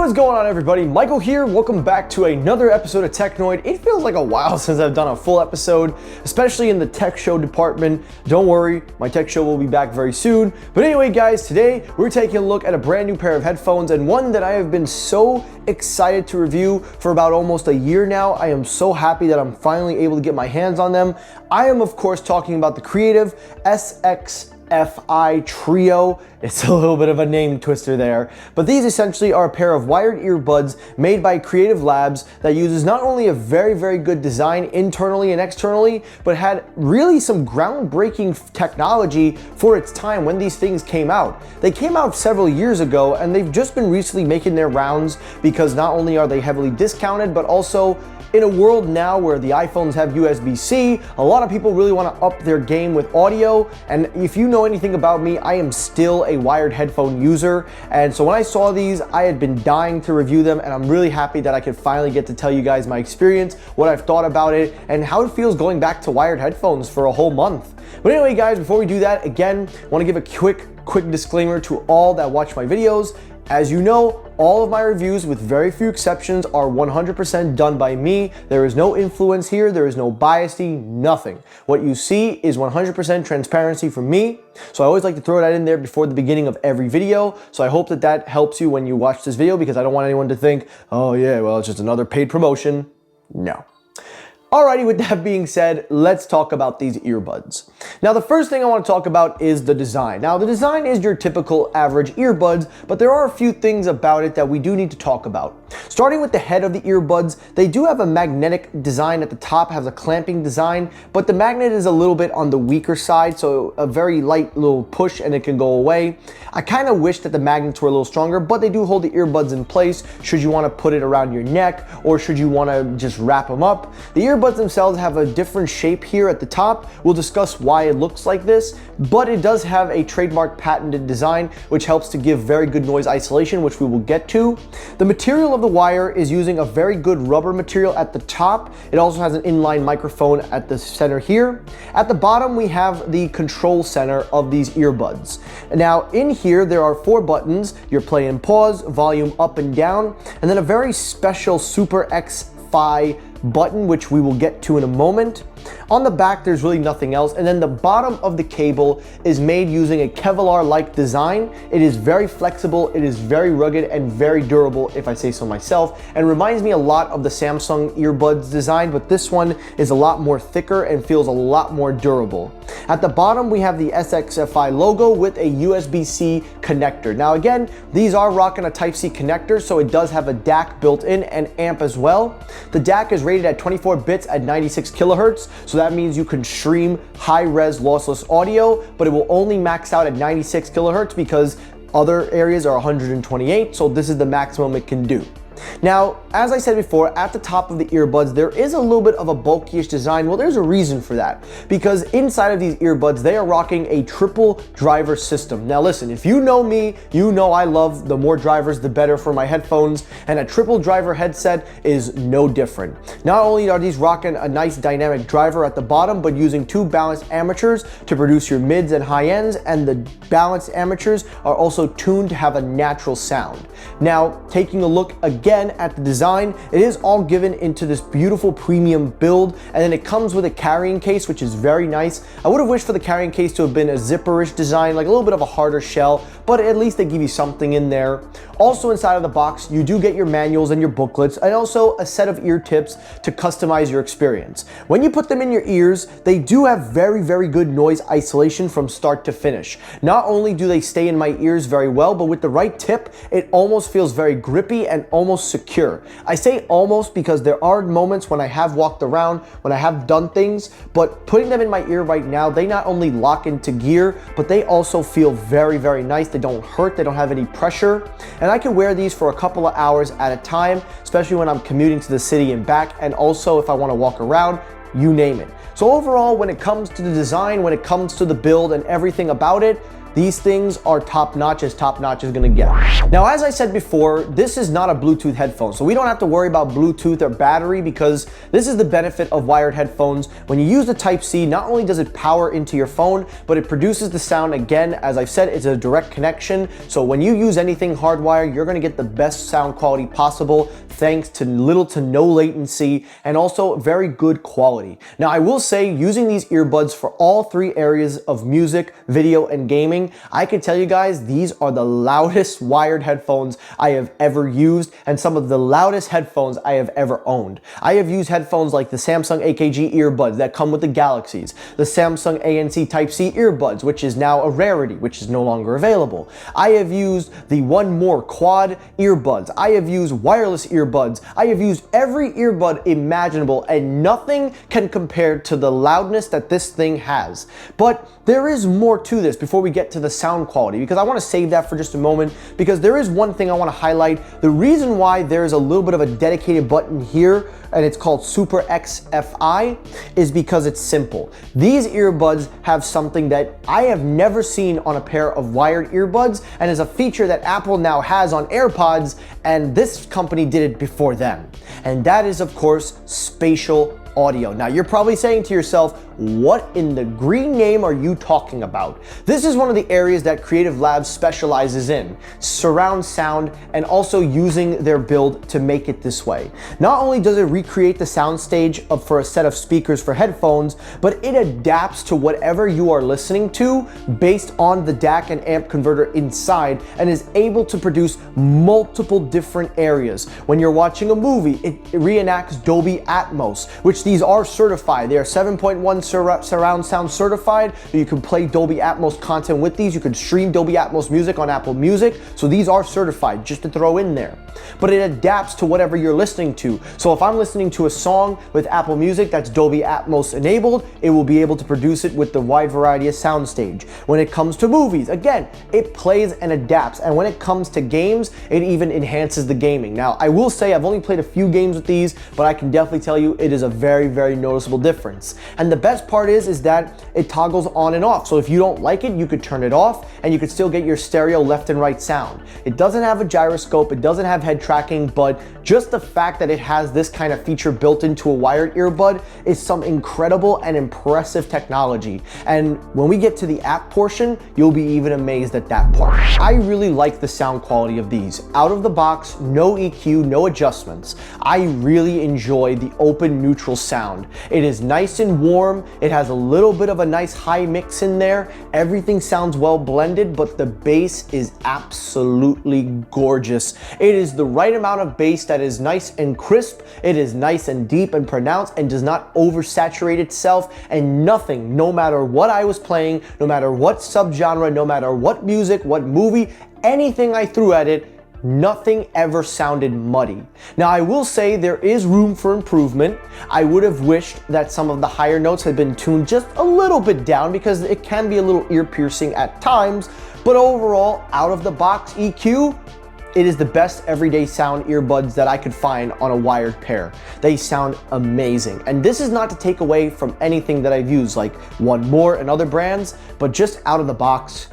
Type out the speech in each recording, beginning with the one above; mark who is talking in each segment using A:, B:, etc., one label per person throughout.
A: What is going on, everybody? Michael here. Welcome back to another episode of Technoid. It feels like a while since I've done a full episode, especially in the tech show department. Don't worry, my tech show will be back very soon. But anyway, guys, today we're taking a look at a brand new pair of headphones, and one that I have been so excited to review for about almost a year now. I am so happy that I'm finally able to get my hands on them. I am, of course, talking about the Creative SXFI Trio. It's a little bit of a name twister there, but these essentially are a pair of wired earbuds made by Creative Labs that uses not only a very good design internally and externally, but had really some groundbreaking technology for its time when these things came out. They came out several years ago, and they've just been recently making their rounds because not only are they heavily discounted, but also in a world now where the iPhones have USB-C, a lot of people really want to up their game with audio. And if you know anything about me, I am still a wired headphone user. And so when I saw these, I had been dying to review them, and I'm really happy that I could finally get to tell you guys my experience, what I've thought about it, and how it feels going back to wired headphones for a whole month. But anyway, guys, before we do that, again, I want to give a quick disclaimer to all that watch my videos. As you know, all of my reviews, with very few exceptions, are 100% done by me. There is no influence here, there is no biasy, nothing. What you see is 100% transparency from me. So I always like to throw that in there before the beginning of every video. So I hope that that helps you when you watch this video, because I don't want anyone to think, oh yeah, well, it's just another paid promotion. No. Alrighty, with that being said, let's talk about these earbuds. Now, the first thing I want to talk about is the design. Now, the design is your typical average earbuds, but there are a few things about it that we do need to talk about. Starting with the head of the earbuds, they do have a magnetic design at the top, has a clamping design, but the magnet is a little bit on the weaker side, so a very light little push and it can go away. I kind of wish that the magnets were a little stronger, but they do hold the earbuds in place should you want to put it around your neck or should you want to just wrap them up. The earbuds themselves have a different shape here at the top. We'll discuss why it looks like this, but it does have a trademark patented design which helps to give very good noise isolation, which we will get to. The material of the wire is using a very good rubber material at the top. It also has an inline microphone at the center here. At the bottom, we have the control center of these earbuds. Now, in here, there are 4 buttons: your play and pause, volume up and down, and then a very special Super X-Fi button, which we will get to in a moment. On the back, there's really nothing else. And then the bottom of the cable is made using a Kevlar-like design. It is very flexible, it is very rugged and very durable, if I say so myself, and reminds me a lot of the Samsung earbuds design, but this one is a lot more thicker and feels a lot more durable. At the bottom, we have the SXFI logo with a USB-C connector. Now again, these are rocking a Type-C connector, so it does have a DAC built in and amp as well. The DAC is rated at 24 bits at 96 kilohertz, so that means you can stream high-res lossless audio, but it will only max out at 96 kilohertz because other areas are 128, so this is the maximum it can do. Now, as I said before, at the top of the earbuds, there is a little bit of a bulky-ish design. Well, there's a reason for that, because inside of these earbuds, they are rocking a triple driver system. Now listen, if you know me, you know I love the more drivers, the better for my headphones, and a triple driver headset is no different. Not only are these rocking a nice dynamic driver at the bottom, but using 2 balanced amateurs to produce your mids and high ends, and the balanced amateurs are also tuned to have a natural sound. Now, taking a look again at the design, it is all given into this beautiful premium build, and then it comes with a carrying case, which is very nice. I would have wished for the carrying case to have been a zipperish design, like a little bit of a harder shell, but at least they give you something in there. Also inside of the box, you do get your manuals and your booklets, and also a set of ear tips to customize your experience. When you put them in your ears, they do have very good noise isolation from start to finish. Not only do they stay in my ears very well, but with the right tip, it almost feels very grippy and almost secure. I say almost because there are moments when I have walked around, when I have done things, but putting them in my ear right now, they not only lock into gear, but they also feel very nice. They don't hurt, they don't have any pressure, and I can wear these for a couple of hours at a time, especially when I'm commuting to the city and back, and also if I want to walk around, you name it. So overall, when it comes to the design, when it comes to the build and everything about it, these things are top notch as gonna get. Now, as I said before, this is not a Bluetooth headphone, so we don't have to worry about Bluetooth or battery, because this is the benefit of wired headphones. When you use the Type-C, not only does it power into your phone, but it produces the sound. Again, as I've said, it's a direct connection. So when you use anything hardwired, you're gonna get the best sound quality possible, thanks to little to no latency and also very good quality. Now, I will say, using these earbuds for all three areas of music, video, and gaming, I can tell you guys, these are the loudest wired headphones I have ever used and some of the loudest headphones I have ever owned. I have used headphones like the Samsung AKG earbuds that come with the Galaxies, the Samsung ANC Type-C earbuds, which is now a rarity, which is no longer available. I have used the One More quad earbuds. I have used wireless earbuds. I have used every earbud imaginable, and nothing can compare to the loudness that this thing has. But there is more to this before we get to the sound quality, because I want to save that for just a moment, because there is one thing I want to highlight. The reason why there's a little bit of a dedicated button here, and it's called Super XFI, is because it's simple. These earbuds have something that I have never seen on a pair of wired earbuds, and is a feature that Apple now has on AirPods, and this company did it before them. And that is, of course, spatial audio. Now, you're probably saying to yourself, what in the green name are you talking about? This is one of the areas that Creative Labs specializes in, surround sound, and also using their build to make it this way. Not only does it recreate the sound stage for a set of speakers for headphones, but it adapts to whatever you are listening to based on the DAC and amp converter inside, and is able to produce multiple different areas. When you're watching a movie, it reenacts Dolby Atmos, which these are certified. They are 7.1 surround sound certified. You can play Dolby Atmos content with these. You can stream Dolby Atmos music on Apple Music. So these are certified, just to throw in there. But it adapts to whatever you're listening to. So if I'm listening to a song with Apple Music that's Dolby Atmos enabled, it will be able to produce it with the wide variety of soundstage. When it comes to movies, again, it plays and adapts. And when it comes to games, it even enhances the gaming. Now, I will say I've only played a few games with these, but I can definitely tell you it is a very, very noticeable difference. And the best part is that it toggles on and off. So if you don't like it, you could turn it off and you could still get your stereo left and right sound. It doesn't have a gyroscope, it doesn't have head tracking, but just the fact that it has this kind of feature built into a wired earbud is some incredible and impressive technology. And when we get to the app portion, you'll be even amazed at that part. I really like the sound quality of these. Out of the box, no EQ, no adjustments. I really enjoy the open neutral sound. It is nice and warm. It has a little bit of a nice high mix in there. Everything sounds well blended, but the bass is absolutely gorgeous. It is the right amount of bass that is nice and crisp. It is nice and deep and pronounced and does not oversaturate itself, and nothing, no matter what I was playing, no matter what subgenre, no matter what music, what movie, anything I threw at it, nothing ever sounded muddy. Now, I will say there is room for improvement. I would have wished that some of the higher notes had been tuned just a little bit down, because it can be a little ear-piercing at times, but overall, out of the box EQ, it is the best everyday sound earbuds that I could find on a wired pair. They sound amazing. And this is not to take away from anything that I've used, like One More and other brands, but just out of the box,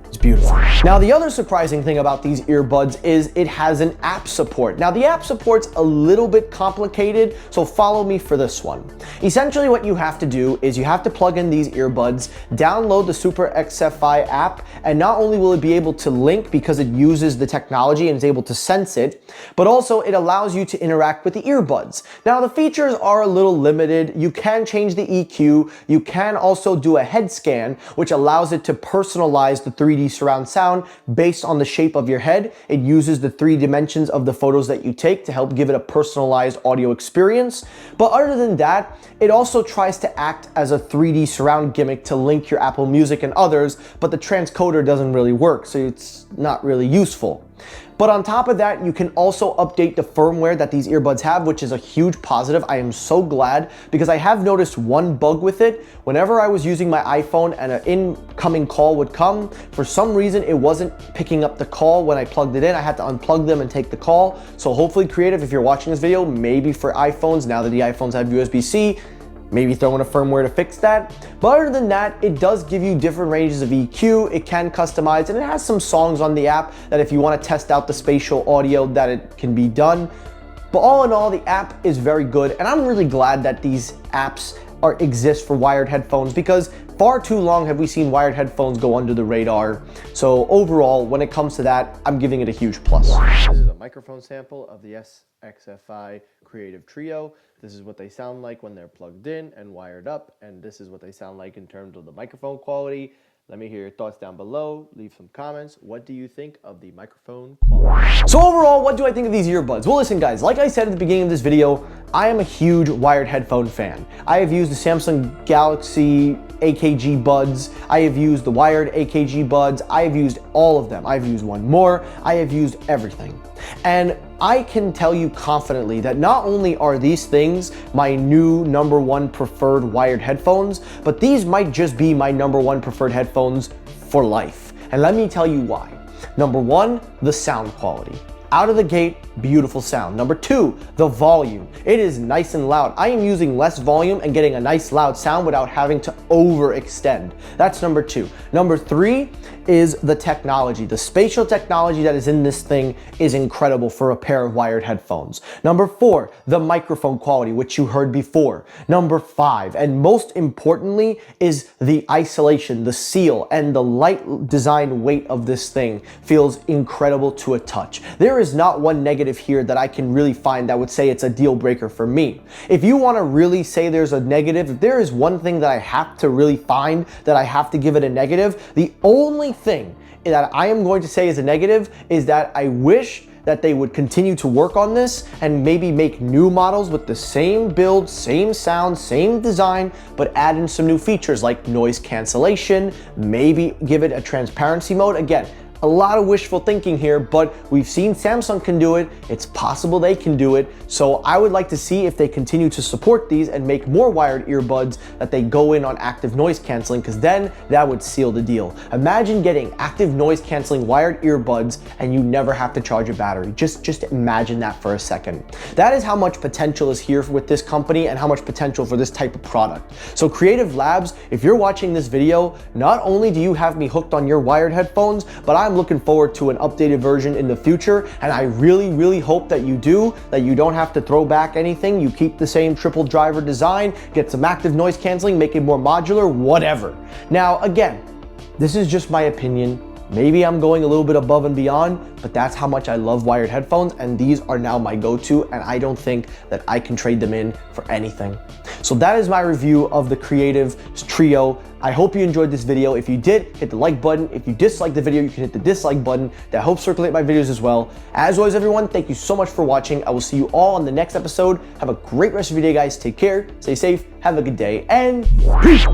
A: it's beautiful. Now, the other surprising thing about these earbuds is it has an app support. Now, the app support's a little bit complicated, so follow me for this one. Essentially, what you have to do is you have to plug in these earbuds, download the Super XFI app, and not only will it be able to link because it uses the technology and is able to sense it, but also it allows you to interact with the earbuds. Now, the features are a little limited. You can change the EQ. You can also do a head scan, which allows it to personalize the 3D surround sound based on the shape of your head. It uses the 3 dimensions of the photos that you take to help give it a personalized audio experience. But other than that, it also tries to act as a 3D surround gimmick to link your Apple Music and others, but the transcoder doesn't really work, so it's not really useful. But on top of that, you can also update the firmware that these earbuds have, which is a huge positive. I am so glad, because I have noticed one bug with it. Whenever I was using my iPhone and an incoming call would come, for some reason it wasn't picking up the call when I plugged it in. I had to unplug them and take the call. So hopefully, Creative, if you're watching this video, maybe for iPhones, now that the iPhones have USB-C, maybe throw in a firmware to fix that. But other than that, it does give you different ranges of EQ, it can customize, and it has some songs on the app that if you want to test out the spatial audio that it can be done. But all in all, the app is very good, and I'm really glad that these apps exist for wired headphones, because far too long have we seen wired headphones go under the radar. So overall, when it comes to that, I'm giving it a huge plus. This is a microphone sample of the SXFI Creative Trio. This is what they sound like when they're plugged in and wired up, and this is what they sound like in terms of the microphone quality. Let me hear your thoughts down below. Leave some comments. What do you think of the microphone quality? So overall, what do I think of these earbuds? Well, listen guys, like I said at the beginning of this video, I am a huge wired headphone fan. I have used the Samsung Galaxy AKG buds. I have used the wired AKG buds. I have used all of them. I've used one more. I have used everything. And I can tell you confidently that not only are these things my new #1 preferred wired headphones, but these might just be my #1 preferred headphones for life. And let me tell you why. Number one, the sound quality. Out of the gate, beautiful sound. Number two, the volume. It is nice and loud. I am using less volume and getting a nice loud sound without having to overextend. That's number two. Number three is the technology. The spatial technology that is in this thing is incredible for a pair of wired headphones. Number four, the microphone quality, which you heard before. Number five, and most importantly, is the isolation, the seal, and the light design weight of this thing feels incredible to a touch. There is not one negative here that I can really find that would say it's a deal breaker for me. If you want to really say there's a negative, if there is one thing that I have to really find that I have to give it a negative, the only thing that I am going to say is a negative is that I wish that they would continue to work on this and maybe make new models with the same build, same sound, same design, but add in some new features like noise cancellation, maybe give it a transparency mode. Again, a lot of wishful thinking here, but we've seen Samsung can do it. It's possible they can do it. So I would like to see if they continue to support these and make more wired earbuds that they go in on active noise canceling, because then that would seal the deal. Imagine getting active noise canceling wired earbuds and you never have to charge a battery. Just imagine that for a second. That is how much potential is here with this company and how much potential for this type of product. So Creative Labs, if you're watching this video, not only do you have me hooked on your wired headphones, but I'm looking forward to an updated version in the future, and I really hope that you do, that you don't have to throw back anything, you keep the same triple driver design, get some active noise canceling, make it more modular, whatever. Now again, this is just my opinion. Maybe I'm going a little bit above and beyond, but that's how much I love wired headphones, and these are now my go-to, and I don't think that I can trade them in for anything. So that is my review of the Creative Trio. I hope you enjoyed this video. If you did, hit the like button. If you disliked the video, you can hit the dislike button. That helps circulate my videos as well. As always, everyone, thank you so much for watching. I will see you all on the next episode. Have a great rest of your day, guys. Take care, stay safe, have a good day, and peace!